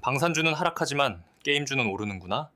방산주는 하락하지만 게임주는 오르는구나.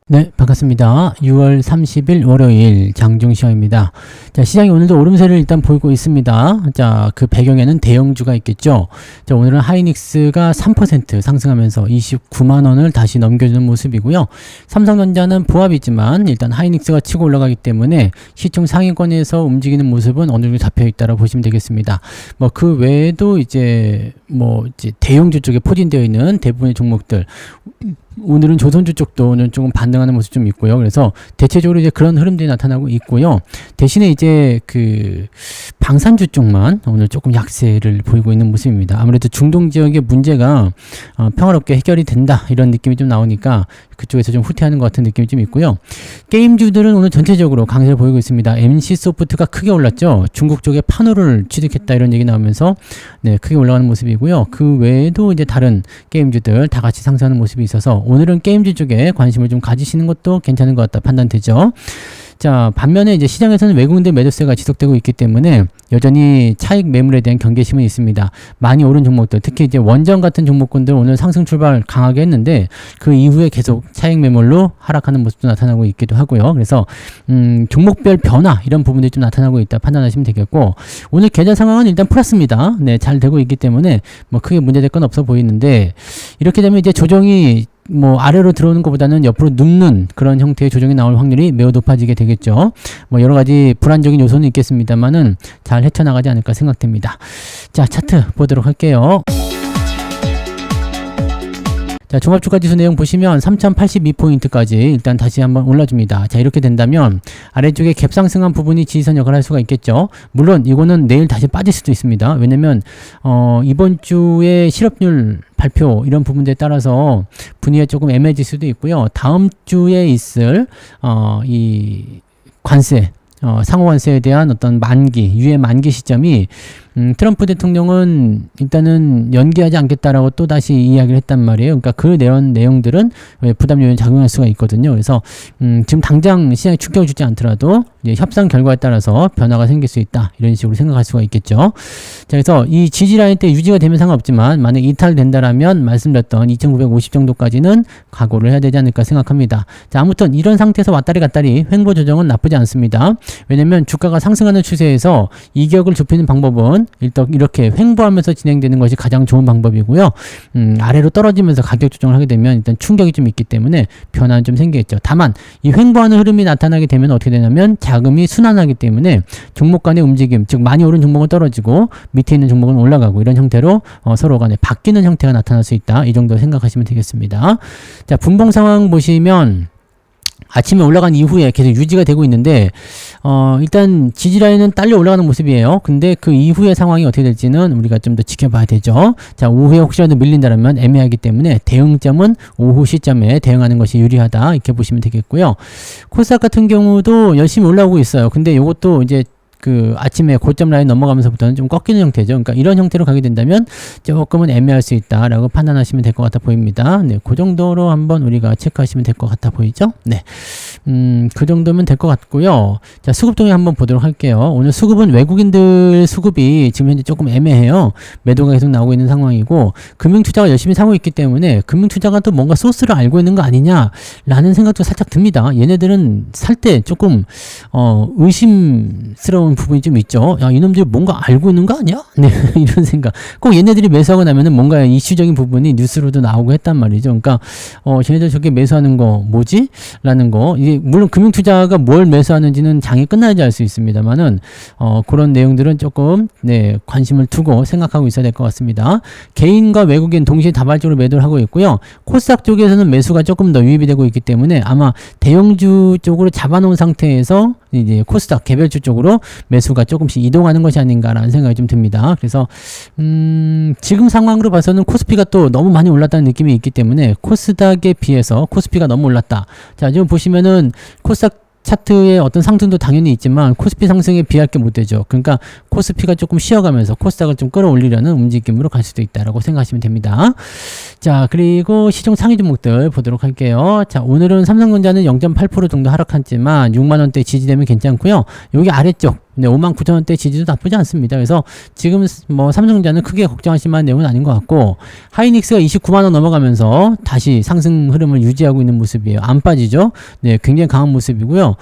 네, 반갑습니다. 6월 30일 월요일 장중시황입니다. 자, 시장이 오늘도 오름세를 일단 보이고 있습니다. 자, 그 배경에는 대형주가 있겠죠. 자, 오늘은 하이닉스가 3% 상승하면서 29만원을 다시 넘겨주는 모습이고요. 삼성전자는 보합이지만 일단 하이닉스가 치고 올라가기 때문에 시총 상위권에서 움직이는 모습은 어느 정도 잡혀 있다고 보시면 되겠습니다. 뭐 그 외에도 이제 대형주 쪽에 포진되어 있는 대부분의 종목들, 오늘은 조선주 쪽도 오늘 조금 반등하는 모습 좀 있고요. 그래서 대체적으로 이제 그런 흐름들이 나타나고 있고요. 대신에 이제 그 방산주 쪽만 오늘 조금 약세를 보이고 있는 모습입니다. 아무래도 중동 지역의 문제가 평화롭게 해결이 된다 이런 느낌이 좀 나오니까 그쪽에서 좀 후퇴하는 것 같은 느낌이 좀 있고요. 게임주들은 오늘 전체적으로 강세를 보이고 있습니다. NC소프트가 크게 올랐죠. 중국 쪽에 판호를 취득했다 이런 얘기 나오면서 네, 크게 올라가는 모습이고요. 그 외에도 이제 다른 게임주들 다 같이 상승하는 모습이 있어서 오늘은 게임주 쪽에 관심을 좀 가지시는 것도 괜찮은 것 같다 판단되죠. 자, 반면에 이제 시장에서는 외국인들 매도세가 지속되고 있기 때문에 여전히 차익 매물에 대한 경계심은 있습니다. 많이 오른 종목들, 특히 이제 원전 같은 종목군들 오늘 상승 출발 강하게 했는데 그 이후에 계속 차익 매물로 하락하는 모습도 나타나고 있기도 하고요. 그래서 종목별 변화 이런 부분들이 좀 나타나고 있다 판단하시면 되겠고, 오늘 계좌 상황은 일단 플러스입니다. 네, 잘 되고 있기 때문에 뭐 크게 문제될 건 없어 보이는데, 이렇게 되면 이제 조정이 아래로 들어오는 것보다는 옆으로 눕는 그런 형태의 조정이 나올 확률이 매우 높아지게 되겠죠. 여러 가지 불안적인 요소는 있겠습니다만은 잘 헤쳐나가지 않을까 생각됩니다. 자, 차트 보도록 할게요. 자, 종합주가지수 내용 보시면 3082포인트까지 일단 다시 한번 올라줍니다. 자, 이렇게 된다면 아래쪽에 갭상승한 부분이 지지선 역할을 할 수가 있겠죠. 물론 이거는 내일 다시 빠질 수도 있습니다. 왜냐면 이번 주에 실업률 발표 이런 부분들에 따라서 분위기가 조금 애매해질 수도 있고요. 다음 주에 있을 이 관세, 상호관세에 대한 어떤 유예 만기 시점이 트럼프 대통령은 일단은 연기하지 않겠다라고 또 다시 이야기를 했단 말이에요. 그러니까 그 내용들은 부담 요인이 작용할 수가 있거든요. 그래서 지금 당장 시장에 충격을 주지 않더라도 이제 협상 결과에 따라서 변화가 생길 수 있다 이런 식으로 생각할 수가 있겠죠. 자, 그래서 이 지지 라인 때 유지가 되면 상관없지만 만약 이탈된다라면 말씀드렸던 2,950 정도까지는 각오를 해야 되지 않을까 생각합니다. 자, 아무튼 이런 상태에서 왔다리 갔다리 횡보 조정은 나쁘지 않습니다. 왜냐면 주가가 상승하는 추세에서 이격을 좁히는 방법은 일단 이렇게 횡보하면서 진행되는 것이 가장 좋은 방법이고요. 아래로 떨어지면서 가격 조정을 하게 되면 일단 충격이 좀 있기 때문에 변화는 좀 생기겠죠. 다만 이 횡보하는 흐름이 나타나게 되면 어떻게 되냐면 자금이 순환하기 때문에 종목 간의 움직임, 즉 많이 오른 종목은 떨어지고 밑에 있는 종목은 올라가고 이런 형태로 서로 간에 바뀌는 형태가 나타날 수 있다. 이 정도 생각하시면 되겠습니다. 자, 분봉 상황 보시면 아침에 올라간 이후에 계속 유지가 되고 있는데 일단 지지라인은 딸려 올라가는 모습이에요. 근데 그 이후의 상황이 어떻게 될지는 우리가 좀 더 지켜봐야 되죠. 자, 오후에 혹시라도 밀린다면 애매하기 때문에 대응점은 오후 시점에 대응하는 것이 유리하다 이렇게 보시면 되겠고요. 코스닥 같은 경우도 열심히 올라오고 있어요. 근데 이것도 이제 그 아침에 고점 라인 넘어가면서부터는 좀 꺾이는 형태죠. 그러니까 이런 형태로 가게 된다면 조금은 애매할 수 있다라고 판단하시면 될 것 같아 보입니다. 네, 그 정도로 한번 우리가 체크하시면 될 것 같아 보이죠? 네, 그 정도면 될 것 같고요. 자, 수급 동향 한번 보도록 할게요. 오늘 수급은 외국인들 수급이 지금 현재 조금 애매해요. 매도가 계속 나오고 있는 상황이고 금융투자가 열심히 사고 있기 때문에 금융투자가 또 뭔가 소스를 알고 있는 거 아니냐라는 생각도 살짝 듭니다. 얘네들은 살 때 조금 의심스러운 부분이 좀 있죠. 야, 이놈들이 뭔가 알고 있는 거 아니야? 네, 이런 생각. 꼭 얘네들이 매수하고 나면은 뭔가 이슈적인 부분이 뉴스로도 나오고 했단 말이죠. 그러니까 쟤네들 저렇게 매수하는 거 뭐지? 라는 거. 이게 물론 금융투자가 뭘 매수하는지는 장이 끝나야지 알 수 있습니다만은 그런 내용들은 조금 네, 관심을 두고 생각하고 있어야 될 것 같습니다. 개인과 외국인 동시에 다발적으로 매도를 하고 있고요. 코스닥 쪽에서는 매수가 조금 더 유입이 되고 있기 때문에 아마 대형주 쪽으로 잡아놓은 상태에서 이제 코스닥 개별주 쪽으로 매수가 조금씩 이동하는 것이 아닌가라는 생각이 좀 듭니다. 그래서 지금 상황으로 봐서는 코스피가 또 너무 많이 올랐다는 느낌이 있기 때문에 코스닥에 비해서 코스피가 너무 올랐다. 자, 지금 보시면은 코스닥 차트의 어떤 상승도 당연히 있지만 코스피 상승에 비할 게 못 되죠. 그러니까 코스피가 조금 쉬어가면서 코스닥을 좀 끌어올리려는 움직임으로 갈 수도 있다라고 생각하시면 됩니다. 자, 그리고 시총 상위 종목들 보도록 할게요. 자, 오늘은 삼성전자는 0.8% 정도 하락했지만 6만원대 지지되면 괜찮고요. 여기 아래쪽 네, 59,000원대 지지도 나쁘지 않습니다. 그래서 지금 뭐 삼성전자는 크게 걱정하실 만한 내용은 아닌 것 같고, 하이닉스가 29만원 넘어가면서 다시 상승 흐름을 유지하고 있는 모습이에요. 안 빠지죠? 네, 굉장히 강한 모습이고요.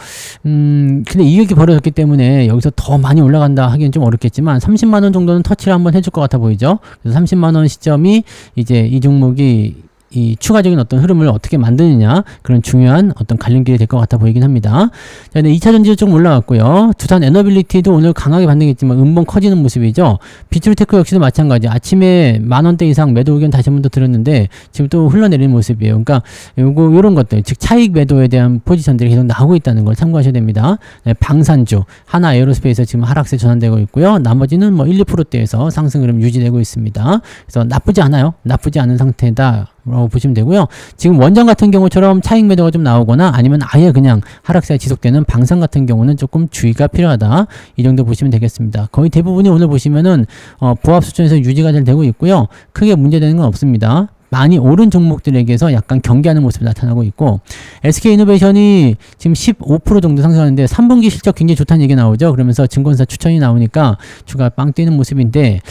근데 이격이 벌어졌기 때문에 여기서 더 많이 올라간다 하기엔 좀 어렵겠지만 30만원 정도는 터치를 한번 해줄 것 같아 보이죠? 그래서 30만원 시점이 이제 이 종목이 이 추가적인 어떤 흐름을 어떻게 만드느냐, 그런 중요한 어떤 갈림길이 될 것 같아 보이긴 합니다. 자, 네, 2차 전지도 조금 올라갔고요. 두산 에너빌리티도 오늘 강하게 반등했지만 음봉 커지는 모습이죠. 비추르테크 역시도 마찬가지. 아침에 10,000원대 이상 매도 의견 다시 한 번 더 들었는데 지금 또 흘러내리는 모습이에요. 그러니까 요런 것들, 즉 차익 매도에 대한 포지션들이 계속 나오고 있다는 걸 참고하셔야 됩니다. 네, 방산주, 하나 에어로스페이스 지금 하락세 전환되고 있고요. 나머지는 뭐 1, 2%대에서 상승 흐름 유지되고 있습니다. 그래서 나쁘지 않아요. 나쁘지 않은 상태다 라고 보시면 되고요. 지금 원전 같은 경우처럼 차익 매도가 좀 나오거나 아니면 아예 그냥 하락세가 지속되는 방산 같은 경우는 조금 주의가 필요하다, 이 정도 보시면 되겠습니다. 거의 대부분이 오늘 보시면은 부합 수준에서 유지가 잘 되고 있고요. 크게 문제되는 건 없습니다. 많이 오른 종목들에게서 약간 경계하는 모습이 나타나고 있고, SK이노베이션이 지금 15% 정도 상승하는데 3분기 실적 굉장히 좋다는 얘기 나오죠. 그러면서 증권사 추천이 나오니까 주가 빵 뛰는 모습인데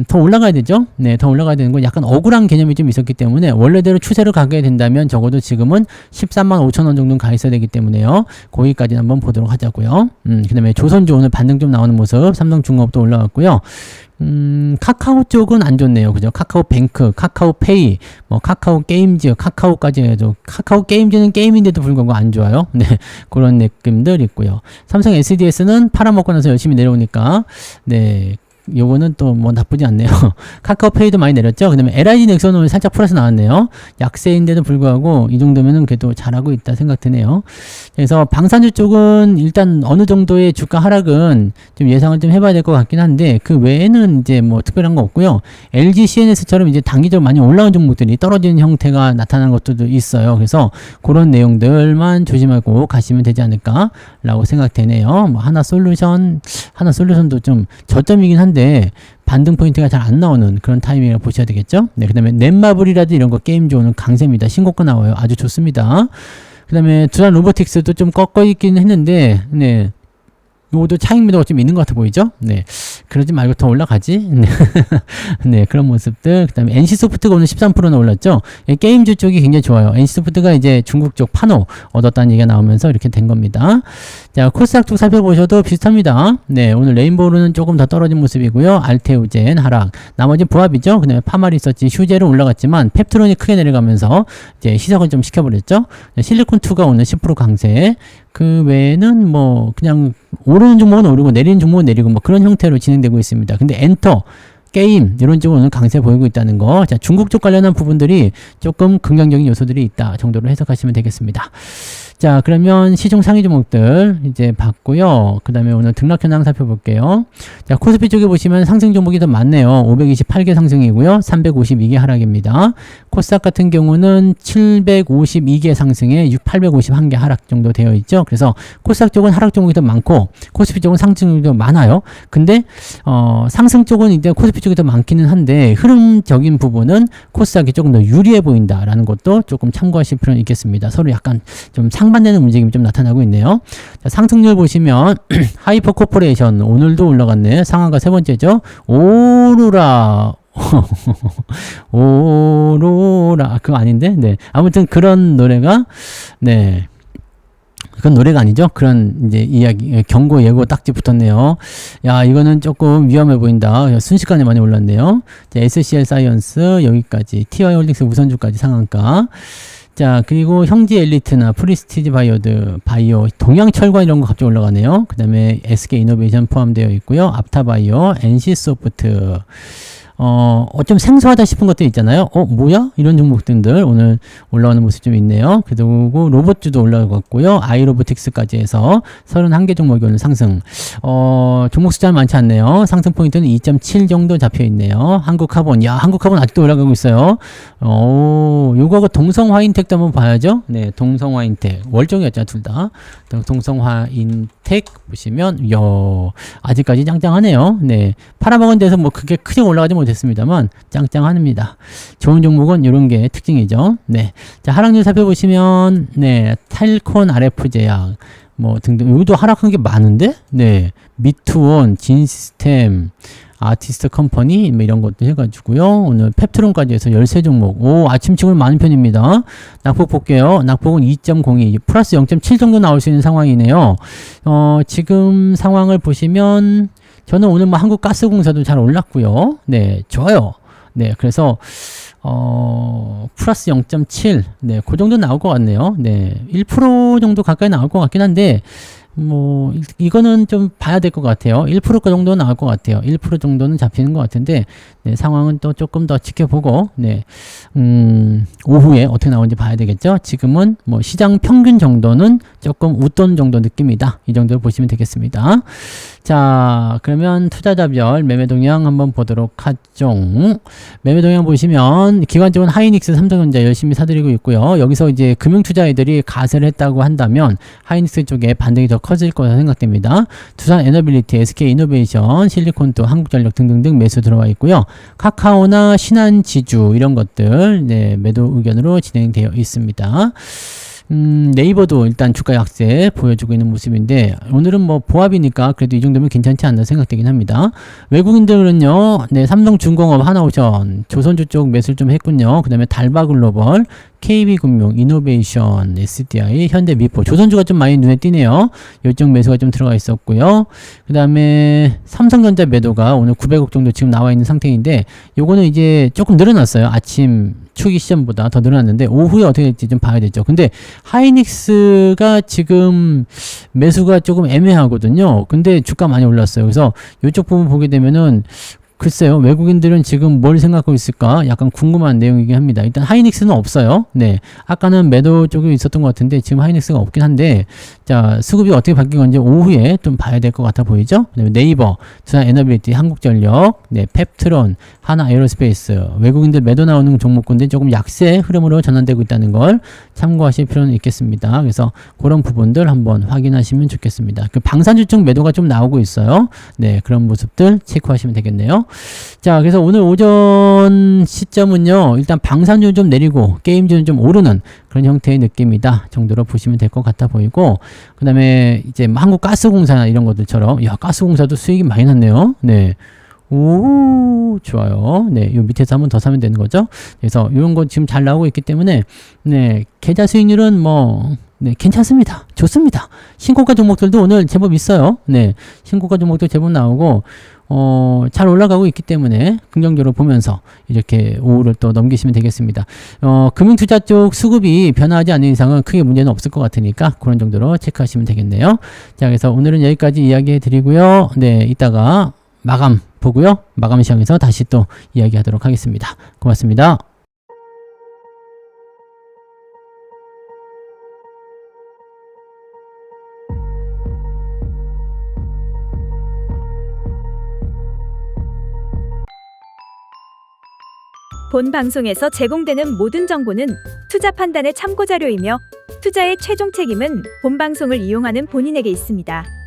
더 올라가야 되죠. 네, 더 올라가야 되는 건 약간 억울한 개념이 좀 있었기 때문에 원래대로 추세를 가게 된다면 적어도 지금은 135,000원 정도는 가 있어야 되기 때문에요. 거기까지 한번 보도록 하자고요. 그 다음에 조선주 오늘 반등 좀 나오는 모습, 삼성중공업도 올라왔고요. 카카오 쪽은 안 좋네요. 그죠? 카카오뱅크, 카카오페이, 뭐 카카오 게임즈, 카카오까지 해도, 카카오 게임즈는 게임인데도 불구하고 안 좋아요. 네, 그런 느낌들 있고요. 삼성 SDS는 팔아먹고 나서 열심히 내려오니까, 네, 요거는 또 뭐 나쁘지 않네요. 카카오페이도 많이 내렸죠. 그 다음에 LIG 넥슨은 살짝 플러스 나왔네요. 약세인데도 불구하고 이 정도면은 그래도 잘하고 있다 생각 드네요. 그래서 방산주 쪽은 일단 어느 정도의 주가 하락은 좀 예상을 좀 해봐야 될 것 같긴 한데, 그 외에는 이제 뭐 특별한 거 없고요. LG CNS처럼 이제 단기적으로 많이 올라온 종목들이 떨어지는 형태가 나타나는 것도 있어요. 그래서 그런 내용들만 조심하고 가시면 되지 않을까라고 생각되네요. 뭐 하나솔루션도 좀 저점이긴 한데 반등 포인트가 잘 안 나오는 그런 타이밍을 보셔야 되겠죠. 네, 그 다음에 넷마블이라든지 이런 거 게임 좋은 강세입니다. 신고가 나와요. 아주 좋습니다. 그 다음에 두산 로보틱스도 좀 꺾어 있긴 했는데, 네, 요것도 차익 매도가 좀 있는 것 같아 보이죠? 네. 그러지 말고 더 올라가지? 네. 네, 그런 모습들. 그 다음에 NC소프트가 오늘 13%나 올랐죠? 게임주 쪽이 굉장히 좋아요. NC소프트가 이제 중국 쪽 판호 얻었다는 얘기가 나오면서 이렇게 된 겁니다. 자, 코스닥 쪽 살펴보셔도 비슷합니다. 네, 오늘 레인보우는 조금 더 떨어진 모습이고요. 알테우젠 하락. 나머지 부합이죠? 그 다음에 파마리서치, 휴제로 올라갔지만 펩트론이 크게 내려가면서 이제 시석을 좀 시켜버렸죠? 실리콘2가 오늘 10% 강세. 그 외에는 뭐 그냥 오르는 종목은 오르고 내리는 종목은 내리고 뭐 그런 형태로 진행되고 있습니다. 근데 엔터, 게임 이런 쪽은 강세 보이고 있다는 거. 자, 중국 쪽 관련한 부분들이 조금 긍정적인 요소들이 있다 정도로 해석하시면 되겠습니다. 자, 그러면 시중 상위 종목들 이제 봤고요. 그 다음에 오늘 등락 현황 살펴볼게요. 자, 코스피 쪽에 보시면 상승 종목이 더 많네요. 528개 상승이고요. 352개 하락입니다. 코스닥 같은 경우는 752개 상승에 851개 하락 정도 되어 있죠. 그래서 코스닥 쪽은 하락 종목이 더 많고 코스피 쪽은 상승 종목이 더 많아요. 근데 상승 쪽은 이제 코스피 쪽이 더 많기는 한데 흐름적인 부분은 코스닥이 조금 더 유리해 보인다라는 것도 조금 참고하실 필요는 있겠습니다. 서로 약간 좀 상반되는 움직임이 좀 나타나고 있네요. 자, 상승률 보시면 하이퍼 코퍼레이션 오늘도 올라갔네. 상한가 세 번째죠. 오로라 오로라 그거 아닌데? 네. 아무튼 그런 노래가 네. 그건 노래가 아니죠. 그런 이제 이야기, 경고, 예고 딱지 붙었네요. 야, 이거는 조금 위험해 보인다. 순식간에 많이 올랐네요. 자, SCL 사이언스 여기까지, TY 홀딩스 우선주까지 상한가. 자, 그리고 형지 엘리트나 프리스티지 바이오드, 바이오, 동양철관 이런 거 갑자기 올라가네요. 그 다음에 SK 이노베이션 포함되어 있고요. 앞타바이오, NC소프트. 좀 생소하다 싶은 것들 있잖아요. 뭐야? 이런 종목들 오늘 올라오는 모습 좀 있네요. 그리고 로봇주도 올라갔고요. 아이로보틱스까지 해서 31개 종목이 오늘 상승. 종목 숫자는 많지 않네요. 상승 포인트는 2.7 정도 잡혀 있네요. 한국카본. 야, 한국카본 아직도 올라가고 있어요. 요거하고 동성화인텍도 한번 봐야죠. 네, 동성화인텍. 월정이었죠, 둘 다. 동성화인텍 보시면, 아직까지 짱짱하네요. 네. 팔아먹은 데서 뭐 그게 크게 올라가지 못했습니다만, 짱짱합니다. 좋은 종목은 이런 게 특징이죠. 네. 자, 하락률 살펴보시면, 네. 탈콘 RF 제약. 뭐 등등 여기도 하락한 게 많은데 네 미투원, 진시스템, 아티스트 컴퍼니 뭐 이런 것도 해가지고요. 오늘 펩트론까지 해서 13종목. 오, 아침치고는 많은 편입니다. 낙폭 볼게요. 낙폭은 2.02 플러스 0.7 정도 나올 수 있는 상황이네요. 지금 상황을 보시면 저는 오늘 뭐 한국가스공사도 잘 올랐고요. 네, 좋아요. 네, 그래서 플러스 0.7 네, 그 정도 나올 것 같네요. 네, 1% 정도 가까이 나올 것 같긴 한데 뭐 이거는 좀 봐야 될 것 같아요. 1% 정도 나올 것 같아요. 1% 정도는 잡히는 것 같은데 네, 상황은 또 조금 더 지켜보고 네, 오후에 어떻게 나오는지 봐야 되겠죠. 지금은 뭐 시장 평균 정도는 조금 웃돈 정도 느낌이다. 이 정도로 보시면 되겠습니다. 자, 그러면 투자자별 매매 동향 한번 보도록 하죠. 매매 동향 보시면 기관적으로 하이닉스, 삼성전자 열심히 사들이고 있고요. 여기서 이제 금융투자애들이 가세를 했다고 한다면 하이닉스 쪽에 반등이 더 커질 거라 생각됩니다. 두산 에너빌리티, SK이노베이션, 실리콘도, 한국전력 등등등 매수 들어와 있고요. 카카오나 신한지주 이런 것들 네, 매도 의견으로 진행되어 있습니다. 네이버도 일단 주가 약세 보여주고 있는 모습인데 오늘은 뭐 보합이니까 그래도 이 정도면 괜찮지 않나 생각되긴 합니다. 외국인들은요, 네, 삼성중공업, 하나오션, 조선주 쪽 매수를 좀 했군요. 그 다음에 달바글로벌, KB금융, 이노베이션, SDI, 현대미포, 조선주가 좀 많이 눈에 띄네요. 요쪽 매수가 좀 들어가 있었고요. 그 다음에 삼성전자 매도가 오늘 900억 정도 지금 나와 있는 상태인데 요거는 이제 조금 늘어났어요. 아침 초기 시점보다 더 늘어났는데 오후에 어떻게 될지 좀 봐야 되죠. 근데 하이닉스가 지금 매수가 조금 애매하거든요. 근데 주가 많이 올랐어요. 그래서 이쪽 부분 보게 되면은 글쎄요, 외국인들은 지금 뭘 생각하고 있을까? 약간 궁금한 내용이긴 합니다. 일단 하이닉스는 없어요. 네. 아까는 매도 쪽에 있었던 것 같은데 지금 하이닉스가 없긴 한데, 자, 수급이 어떻게 바뀔 건지 오후에 좀 봐야 될 것 같아 보이죠? 그다음에 네이버, 두산 에너빌리티, 한국전력, 네, 펩트론, 하나 에어로스페이스, 외국인들 매도 나오는 종목군데 조금 약세 흐름으로 전환되고 있다는 걸 참고하실 필요는 있겠습니다. 그래서 그런 부분들 한번 확인하시면 좋겠습니다. 그 방산주 쪽 매도가 좀 나오고 있어요. 네, 그런 모습들 체크하시면 되겠네요. 자, 그래서 오늘 오전 시점은요, 일단 방산주 좀 내리고 게임주는 좀 오르는 그런 형태의 느낌이다 정도로 보시면 될 것 같아 보이고, 그 다음에 이제 한국가스공사나 이런 것들처럼, 야, 가스공사도 수익이 많이 났네요. 네. 오, 좋아요. 네, 요 밑에서 한번 더 사면 되는 거죠. 그래서 이런 거 지금 잘 나오고 있기 때문에, 네, 계좌 수익률은 뭐, 네, 괜찮습니다. 좋습니다. 신고가 종목들도 오늘 제법 있어요. 네, 신고가 종목도 제법 나오고, 잘 올라가고 있기 때문에 긍정적으로 보면서 이렇게 오후를 또 넘기시면 되겠습니다. 금융투자 쪽 수급이 변화하지 않는 이상은 크게 문제는 없을 것 같으니까 그런 정도로 체크하시면 되겠네요. 자, 그래서 오늘은 여기까지 이야기해 드리고요. 네, 이따가 마감 보고요. 마감 시장에서 다시 또 이야기하도록 하겠습니다. 고맙습니다. 본 방송에서 제공되는 모든 정보는 투자 판단의 참고 자료이며 투자의 최종 책임은 본 방송을 이용하는 본인에게 있습니다.